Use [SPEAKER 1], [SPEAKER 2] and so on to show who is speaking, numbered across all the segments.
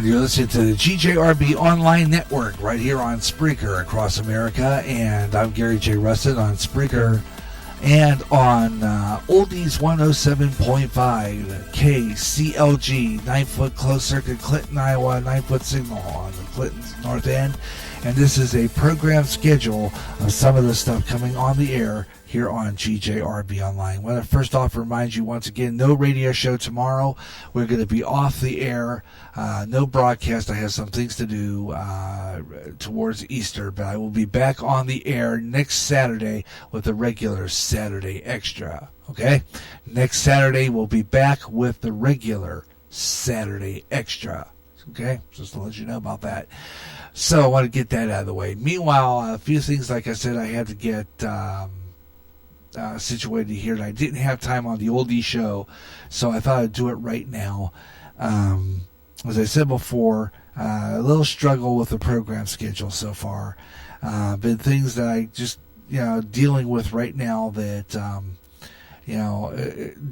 [SPEAKER 1] You're listening to the GJRB Online Network right here on Spreaker across America. And I'm Gary J. Rustin on Spreaker and on Oldies 107.5 KCLG, 9-foot closed circuit, Clinton, Iowa, 9-foot signal on the Clinton's north end. And this is a program schedule of some of the stuff coming on the air here on GJRB Online. I want to first off remind you once again, no radio show tomorrow. We're going to be off the air. No broadcast. I have some things to do towards Easter, but I will be back on the air next Saturday with a regular Saturday Extra. Okay? Next Saturday, we'll be back with the regular Saturday Extra. Okay? Just to let you know about that. So I want to get that out of the way. Meanwhile, a few things, like I said, I had to get situated here, and I didn't have time on the oldie show, so I thought I'd do it right now. As I said before, a little struggle with the program schedule so far. Been things that I just, dealing with right now that,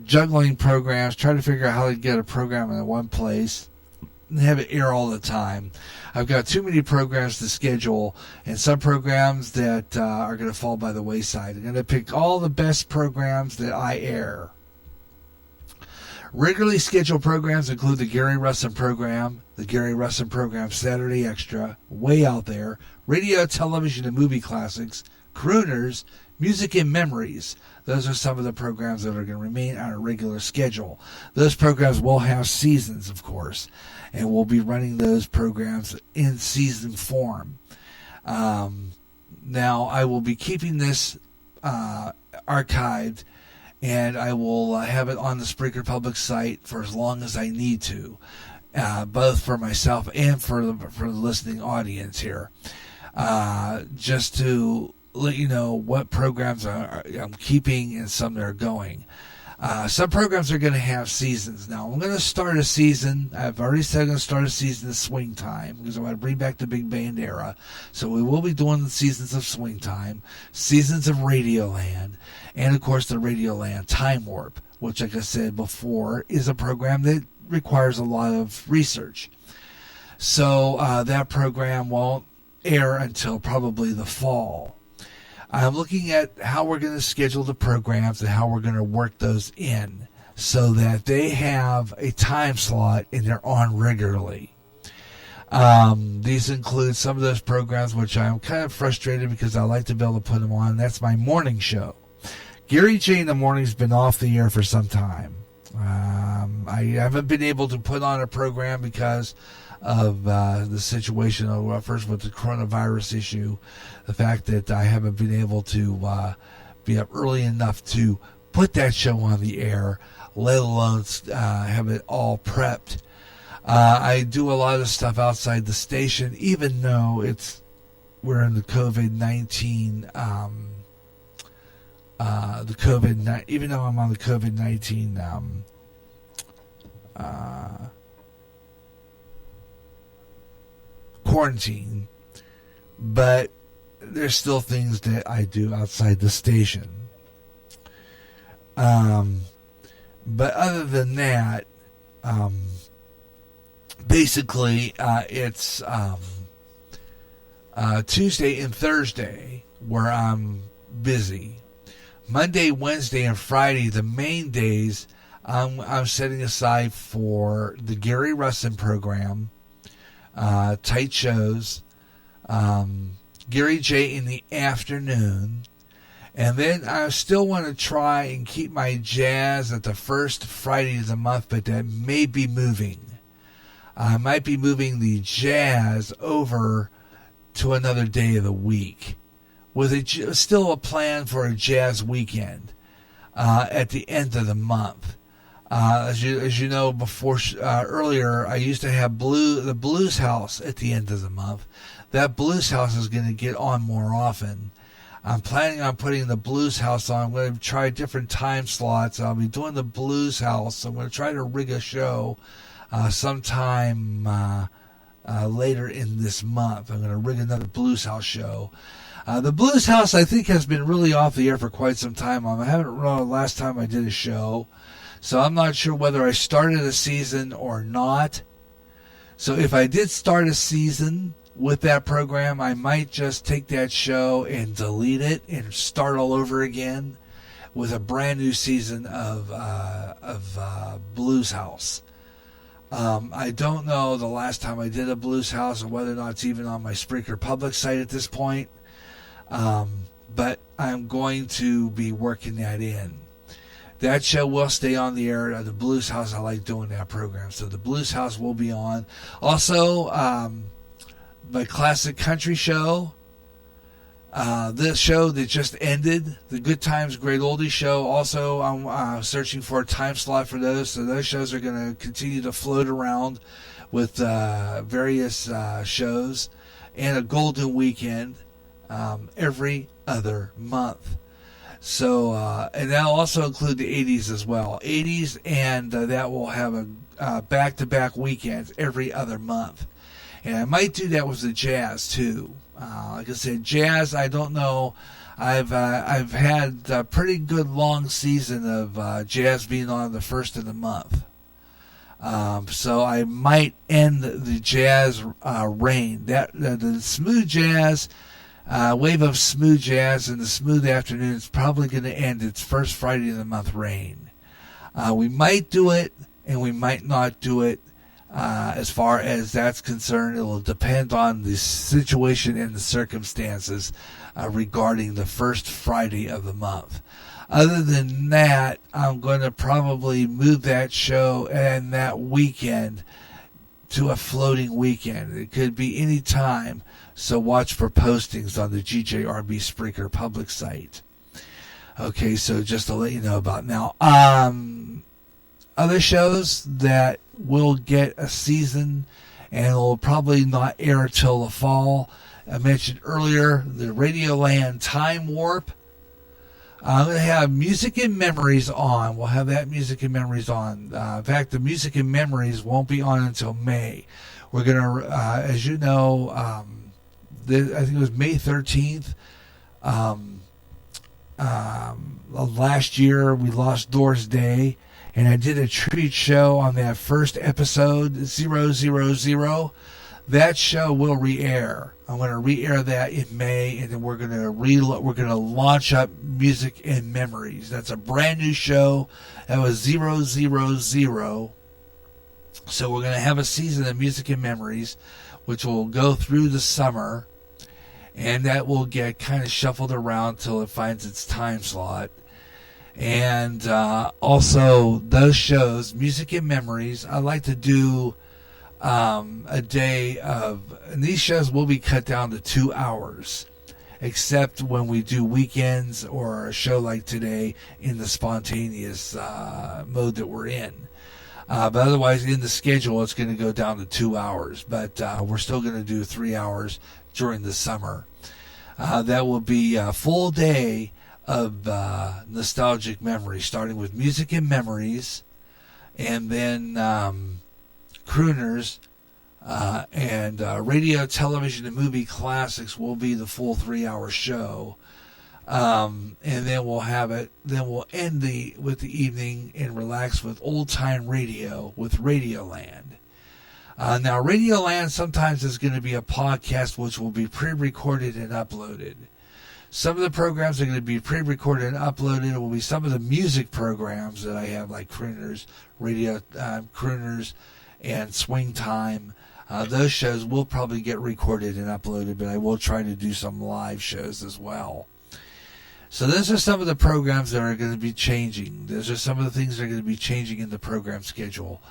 [SPEAKER 1] juggling programs, trying to figure out how to get a program in one place and have it air all the time. I've got too many programs to schedule, and some programs that are going to fall by the wayside. I'm going to pick all the best programs that I air. Regularly scheduled programs include the Gary Rustin program, the Gary Rustin program Saturday Extra, way out there, radio, television, and movie classics, crooners, music and memories. Those are some of the programs that are going to remain on a regular schedule. Those programs will have seasons, of course, and we'll be running those programs in season form. Now, I will be keeping this archived, and I will have it on the Spreaker Public site for as long as I need to, both for myself and for the listening audience here, just to let you know what programs I'm keeping and some that are going. Some programs are going to have seasons. Now, I'm going to start a season. I've already said I'm going to start a season of Swing Time because I want to bring back the big band era. So we will be doing the seasons of Swing Time, seasons of Radioland, and, of course, the Radioland Time Warp, which, like I said before, is a program that requires a lot of research. So that program won't air until probably the fall. I'm looking at how we're going to schedule the programs and how we're going to work those in so that they have a time slot and they're on regularly. These include some of those programs which I'm kind of frustrated because I like to be able to put them on. That's my morning show. Gary J in the Morning's been off the air for some time. I haven't been able to put on a program because of the situation, first with the coronavirus issue, the fact that I haven't been able to be up early enough to put that show on the air, let alone have it all prepped. I do a lot of stuff outside the station, even though we're in the COVID-19, even though I'm on the COVID-19 quarantine, but there's still things that I do outside the station. But other than that, basically it's Tuesday and Thursday where I'm busy. Monday, Wednesday, and Friday, the main days, I'm setting aside for the Gary Rustin program, tight shows, Gary J in the afternoon, and then I still want to try and keep my jazz at the first Friday of the month, but that may be moving. I might be moving the jazz over to another day of the week, with still a plan for a jazz weekend at the end of the month. As you know, before earlier, I used to have the Blues House at the end of the month. That Blues House is going to get on more often. I'm planning on putting the Blues House on. I'm going to try different time slots. I'll be doing the Blues House. I'm going to try to rig a show sometime later in this month. I'm going to rig another Blues House show. The Blues House, I think, has been really off the air for quite some time. I haven't remembered the last time I did a show, so I'm not sure whether I started a season or not. So if I did start a season with that program, I might just take that show and delete it and start all over again with a brand new season of Blues House. I don't know the last time I did a Blues House or whether or not it's even on my Spreaker Public site at this point. But I'm going to be working that in. That show will stay on the air. The Blues House, I like doing that program. So the Blues House will be on. Also, my classic country show. This show that just ended, the Good Times Great Oldies show. Also, I'm searching for a time slot for those. So those shows are going to continue to float around with various shows. And a Golden Weekend every other month. So, and that'll also include the 80s as well. 80s, and that will have a back-to-back weekends every other month. And I might do that with the jazz too. Like I said, jazz, I don't know. I've had a pretty good long season of jazz being on the first of the month. So I might end the jazz reign. The smooth jazz, wave of smooth jazz and the smooth afternoon is probably going to end its first Friday of the month reign. We might do it and we might not do it. As far as that's concerned, it will depend on the situation and the circumstances regarding the first Friday of the month. Other than that, I'm going to probably move that show and that weekend to a floating weekend. It could be any time, so watch for postings on the GJRB Spreaker public site. Okay, so just to let you know about now. Other shows that will get a season and will probably not air till the fall. I mentioned earlier the Radioland Time Warp. I'm going to have Music and Memories on. We'll have that Music and Memories on. In fact, the Music and Memories won't be on until May. We're going to, as you know, I think it was May 13th. Last year, we lost Doors Day. And I did a tribute show on that first episode, 000. That show will re-air. I'm going to re-air that in May, and then we're going to launch up Music and Memories. That's a brand new show. That was 000. So we're going to have a season of Music and Memories, which will go through the summer, and that will get kind of shuffled around till it finds its time slot. And also those shows, Music and Memories, I like to do a day of, and these shows will be cut down to 2 hours, except when we do weekends or a show like today in the spontaneous mode that we're in. But otherwise, in the schedule, it's going to go down to 2 hours. But we're still going to do 3 hours during the summer. That will be a full day of nostalgic memories, starting with Music and Memories, and then Crooners, and Radio, Television, and Movie Classics will be the full 3 hour show. And then we'll have it. Then we'll end with the evening and relax with old time radio with Radioland. Now, Radioland sometimes is going to be a podcast which will be pre-recorded and uploaded. Some of the programs are going to be pre-recorded and uploaded. It will be some of the music programs that I have, like Crooners, Radio Crooners, and Swing Time. Those shows will probably get recorded and uploaded, but I will try to do some live shows as well. So those are some of the programs that are going to be changing. Those are some of the things that are going to be changing in the program schedule.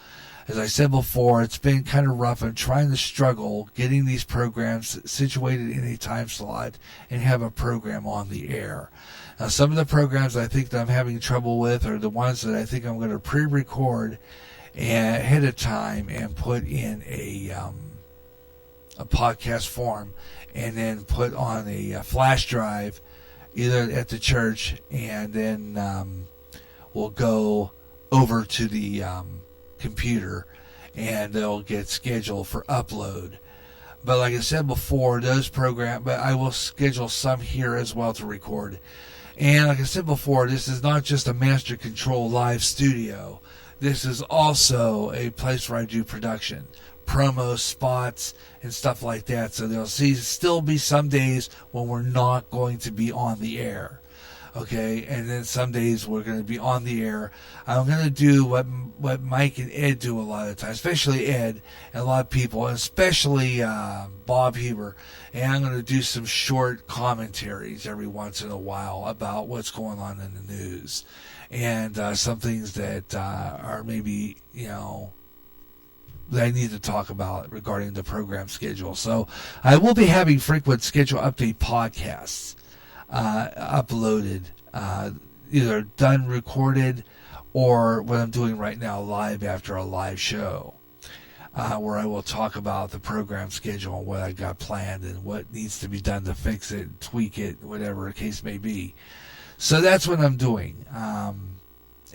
[SPEAKER 1] As I said before, it's been kind of rough. I'm trying to struggle getting these programs situated in a time slot and have a program on the air. Now, some of the programs I think that I'm having trouble with are the ones that I think I'm going to pre-record ahead of time and put in a podcast form and then put on a flash drive either at the church, and then we'll go over to the computer and they'll get scheduled for upload. But like I said before, those programs, but I will schedule some here as well to record. And like I said before, this is not just a Master Control live studio. This is also a place where I do production. promo spots and stuff like that. So there'll still be some days when we're not going to be on the air. Okay, and then some days we're going to be on the air. I'm going to do what Mike and Ed do a lot of times, especially Ed and a lot of people, and especially Bob Heber. And I'm going to do some short commentaries every once in a while about what's going on in the news and some things that are maybe, that I need to talk about regarding the program schedule. So I will be having frequent schedule update podcasts uploaded, either done recorded or what I'm doing right now live after a live show, where I will talk about the program schedule and what I got planned and what needs to be done to fix it, tweak it, whatever the case may be. So that's what I'm doing.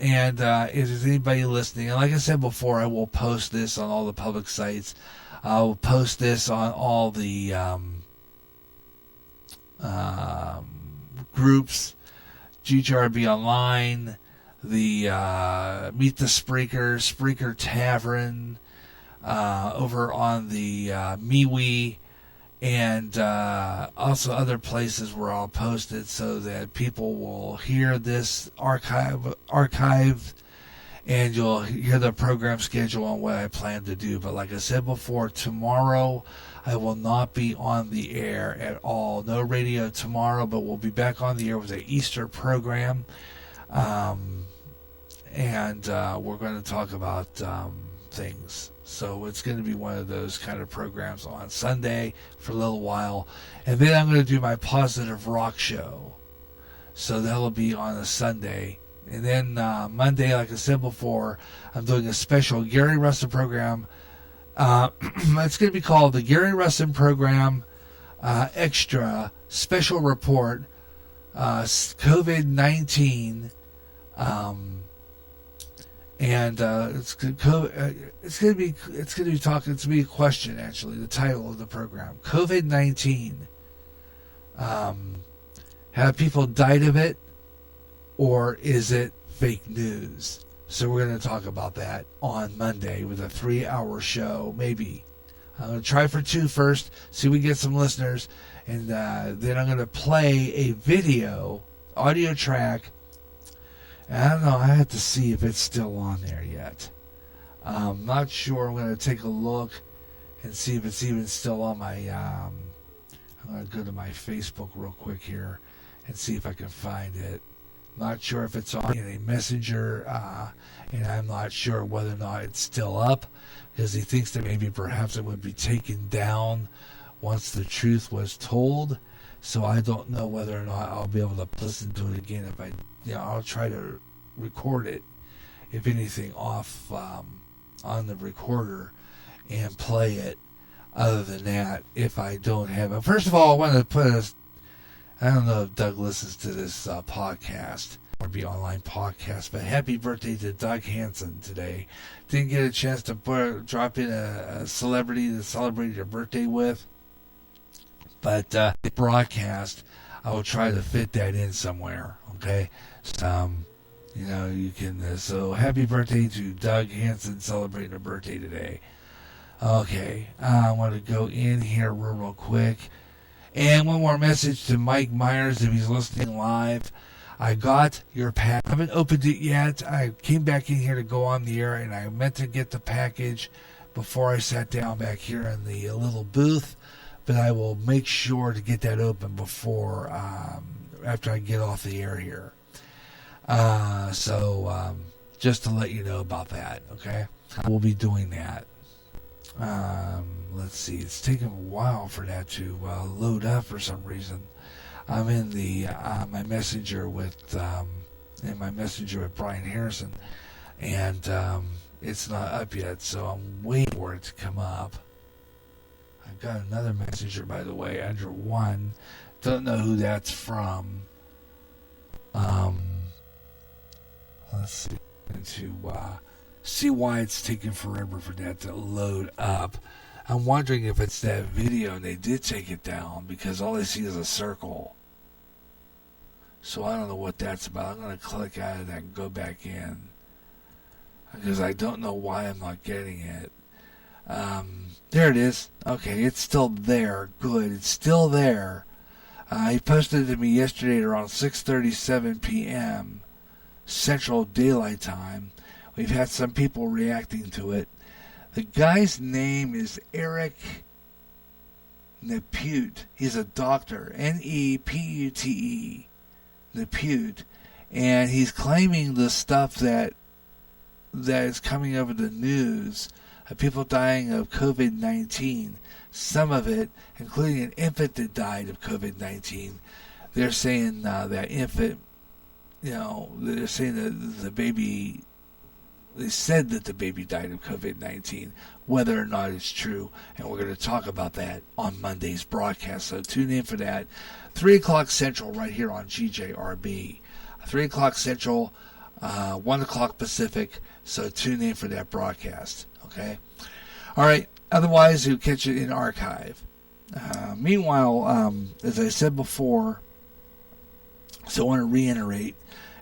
[SPEAKER 1] And if there's anybody listening, and like I said before, I will post this on all the public sites. I'll post this on all the groups, GJRB Online, the Meet the Spreaker Tavern, over on the MeWe, and also other places where I'll post it so that people will hear this archived, and you'll hear the program schedule and what I plan to do. But like I said before, tomorrow I will not be on the air at all. No radio tomorrow, but we'll be back on the air with the Easter program. And we're going to talk about things. So it's going to be one of those kind of programs on Sunday for a little while. And then I'm going to do my Positive Rock show. So that'll be on a Sunday. And then Monday, like I said before, I'm doing a special Gary Rustin program. It's going to be called the Gary Rustin Program Extra Special Report COVID-19. And it's going to be a question, actually. The title of the program, COVID-19. Have people died of it, or is it fake news? So we're going to talk about that on Monday with a 3-hour show, maybe. I'm going to try for 2 first, see if we get some listeners, and then I'm going to play a video, audio track. And I don't know, I have to see if it's still on there yet. I'm not sure. I'm going to take a look and see if it's even still on my... I'm going to go to my Facebook real quick here and see if I can find it. Not sure if it's on in a messenger, and I'm not sure whether or not it's still up, because he thinks that maybe perhaps it would be taken down once the truth was told. So I don't know whether or not I'll be able to listen to it again. If I'll try to record it, if anything, off on the recorder and play it. Other than that, if I don't have it, first of all, I want to put I don't know if Doug listens to this podcast or be online podcast, but happy birthday to Doug Hansen today. Didn't get a chance to drop in a celebrity to celebrate your birthday with, but the broadcast, I will try to fit that in somewhere. Okay, so, you can. So happy birthday to Doug Hansen celebrating a birthday today. Okay, I want to go in here real quick. And one more message to Mike Myers if he's listening live. I got your pack. I haven't opened it yet. I came back in here to go on the air, and I meant to get the package before I sat down back here in the little booth. But I will make sure to get that open before, after I get off the air here. So just to let you know about that, okay? We'll be doing that. Let's see. It's taking a while for that to load up for some reason. I'm in the my messenger with Brian Harrison, and it's not up yet. So I'm waiting for it to come up. I've got another messenger, by the way, under one. Don't know who that's from. Let's see. To see why it's taking forever for that to load up. I'm wondering if it's that video and they did take it down, because all I see is a circle. So I don't know what that's about. I'm going to click out of that and go back in, because I don't know why I'm not getting it. There it is. Okay, it's still there. Good, it's still there. He posted it to me yesterday at around 6:37 p.m. Central Daylight Time. We've had some people reacting to it. The guy's name is Eric Nepute. He's a doctor. Nepute. Nepute. And he's claiming the stuff that is coming over the news of people dying of COVID-19. Some of it, including an infant that died of COVID-19. They're saying that infant, they're saying that the baby, they said that the baby died of COVID-19, whether or not it's true. And we're going to talk about that on Monday's broadcast. So tune in for that. 3 o'clock Central right here on GJRB. 3 o'clock Central, 1 o'clock Pacific. So tune in for that broadcast. Okay? All right. Otherwise, you'll catch it in archive. Meanwhile, as I said before, so I want to reiterate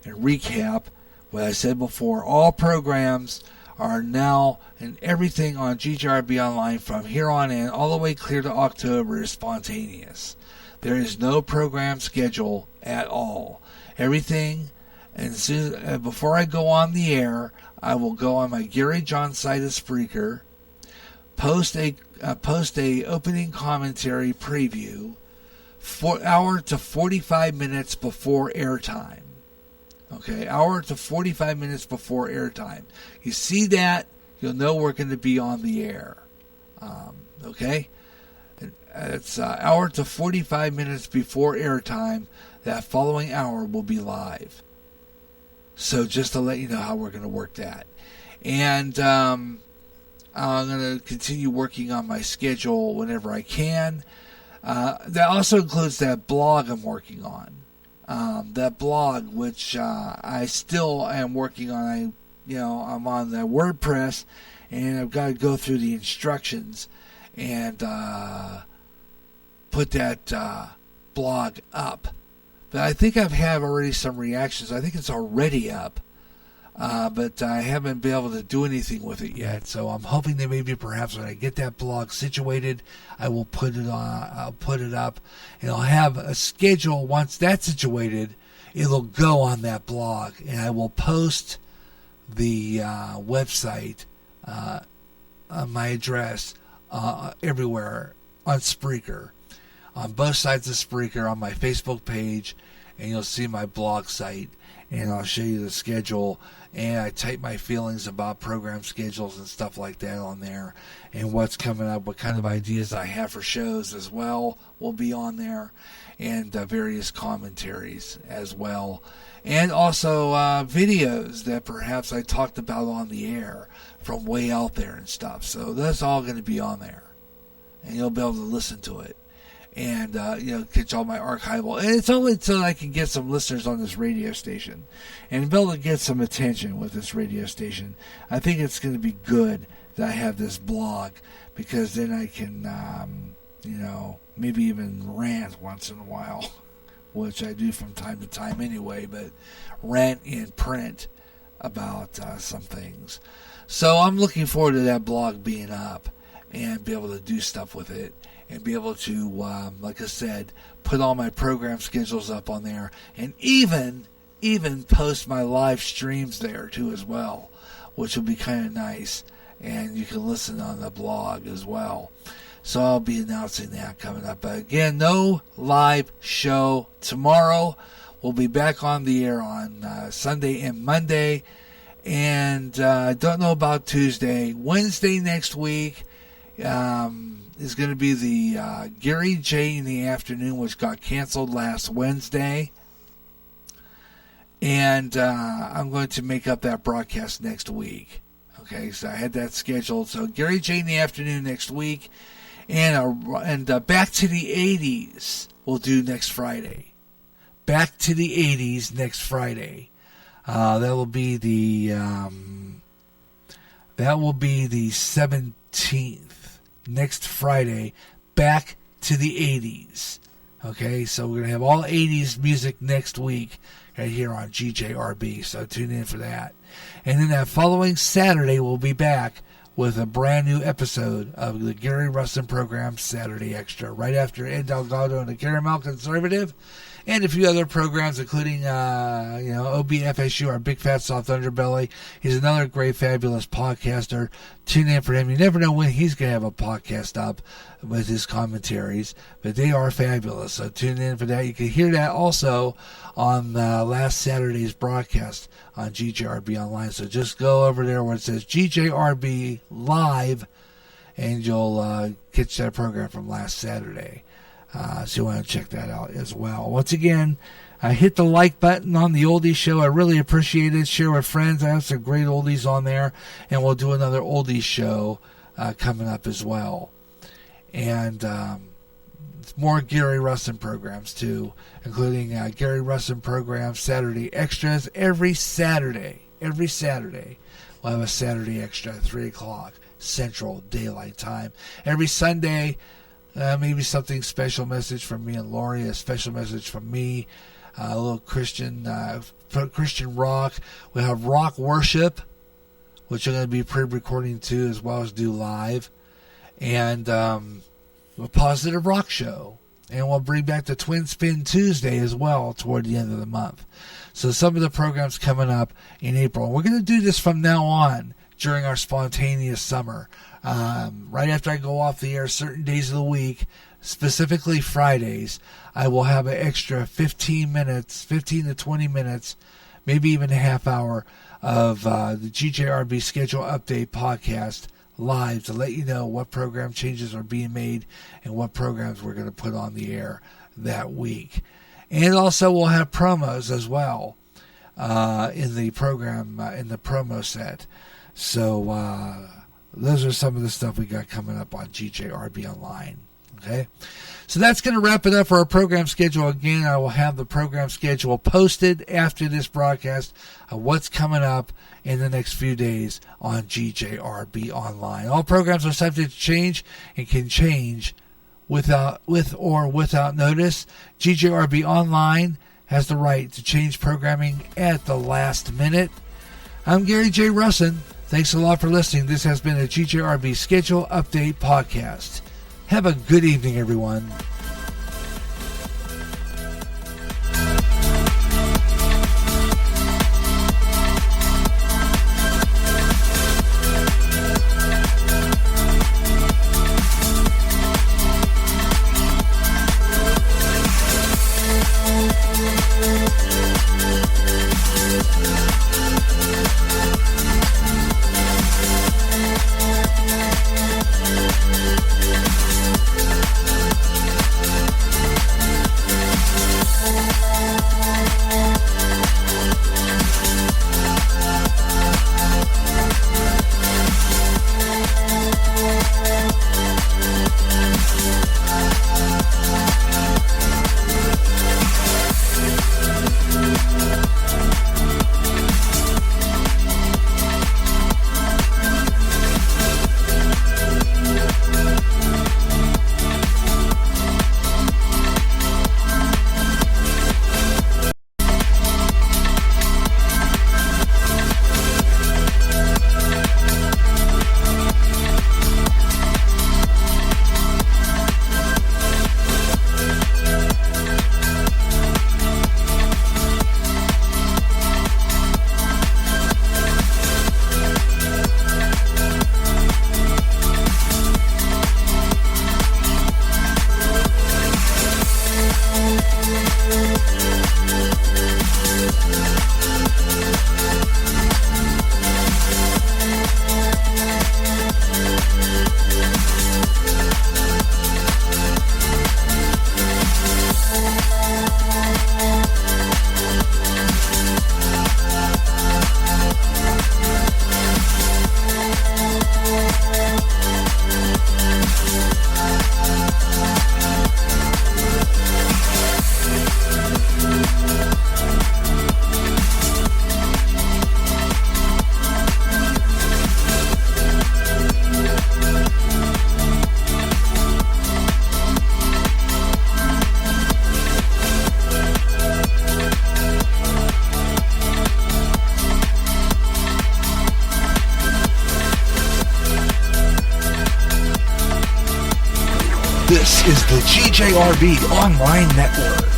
[SPEAKER 1] and recap what I said before. All programs are now, and everything on GJRB Online from here on in, all the way clear to October, is spontaneous. There is no program schedule at all. Everything, and before I go on the air, I will go on my Gary John site of Spreaker, post a opening commentary preview 4 hour to 45 minutes before airtime. Okay, hour to 45 minutes before airtime. You see that, you'll know we're going to be on the air. Okay, it's hour to 45 minutes before airtime. That following hour will be live. So just to let you know how we're going to work that. And I'm going to continue working on my schedule whenever I can. That also includes that blog I'm working on. That blog, which I still am working on. I'm on the WordPress, and I've got to go through the instructions and put that blog up. But I think I've had already some reactions. I think it's already up. But I haven't been able to do anything with it yet. So I'm hoping that maybe perhaps when I get that blog situated, I will put it on. I'll put it up, and I'll have a schedule. Once that's situated, it'll go on that blog, and I will post the website, my address, everywhere on Spreaker, on both sides of Spreaker, on my Facebook page, and you'll see my blog site. And I'll show you the schedule, and I type my feelings about program schedules and stuff like that on there, and what's coming up, what kind of ideas I have for shows as well will be on there, and various commentaries as well, and also videos that perhaps I talked about on the air from way out there and stuff. So that's all going to be on there, and you'll be able to listen to it. And, catch all my archival. And it's only until I can get some listeners on this radio station and be able to get some attention with this radio station. I think it's going to be good that I have this blog, because then I can, maybe even rant once in a while, which I do from time to time anyway, but rant in print about some things. So I'm looking forward to that blog being up and be able to do stuff with it. And be able to, like I said, put all my program schedules up on there, and even post my live streams there too as well, which will be kind of nice. And you can listen on the blog as well. So I'll be announcing that coming up. But again, no live show tomorrow. We'll be back on the air on Sunday and Monday, and I don't know about Tuesday. Wednesday next week. Is going to be the Gary J in the afternoon, which got canceled last Wednesday. And I'm going to make up that broadcast next week. Okay, so I had that scheduled. So Gary J in the afternoon next week. And Back to the 80s we'll do next Friday. Back to the 80s next Friday. That will be the 17th. Next Friday, Back to the 80s. Okay, so we're going to have all 80s music next week right here on GJRB, so tune in for that. And then that following Saturday, we'll be back with a brand new episode of the Gary Rustin program, Saturday Extra, right after Ed Delgado and the Caramel Conservative, and a few other programs, including, OBFSU, our Big Fat Soft Underbelly. He's another great, fabulous podcaster. Tune in for him. You never know when he's going to have a podcast up with his commentaries, but they are fabulous. So tune in for that. You can hear that also on last Saturday's broadcast on GJRB Online. So just go over there where it says GJRB Live, and you'll catch that program from last Saturday. So you want to check that out as well. Once again, hit the like button on the Oldies Show. I really appreciate it. Share with friends. I have some great oldies on there, and we'll do another Oldies Show coming up as well. And more Gary Rustin programs too, including Gary Rustin programs, Saturday Extras every Saturday. Every Saturday we'll have a Saturday Extra at 3 o'clock Central Daylight Time. Every Sunday, maybe something special message from me and Lori, a special message from me, a little Christian rock. We have rock worship, which I'm going to be pre-recording too, as well as do live, and a positive rock show. And we'll bring back the Twin Spin Tuesday as well toward the end of the month. So some of the programs coming up in April. We're going to do this from now on during our spontaneous summer. Right after I go off the air certain days of the week, specifically Fridays, I will have an extra 15 to 20 minutes, maybe even a half hour of the GJRB Schedule Update podcast live to let you know what program changes are being made and what programs we're going to put on the air that week. And also we'll have promos as well in the program, in the promo set. So those are some of the stuff we got coming up on GJRB Online. Okay, so that's going to wrap it up for our program schedule. Again, I will have the program schedule posted after this broadcast of what's coming up in the next few days on GJRB Online. All programs are subject to change and can change with or without notice. GJRB Online has the right to change programming at the last minute. I'm Gary J. Russin. Thanks a lot for listening. This has been a GJRB Schedule Update podcast. Have a good evening, everyone. This is the GJRB Online Network.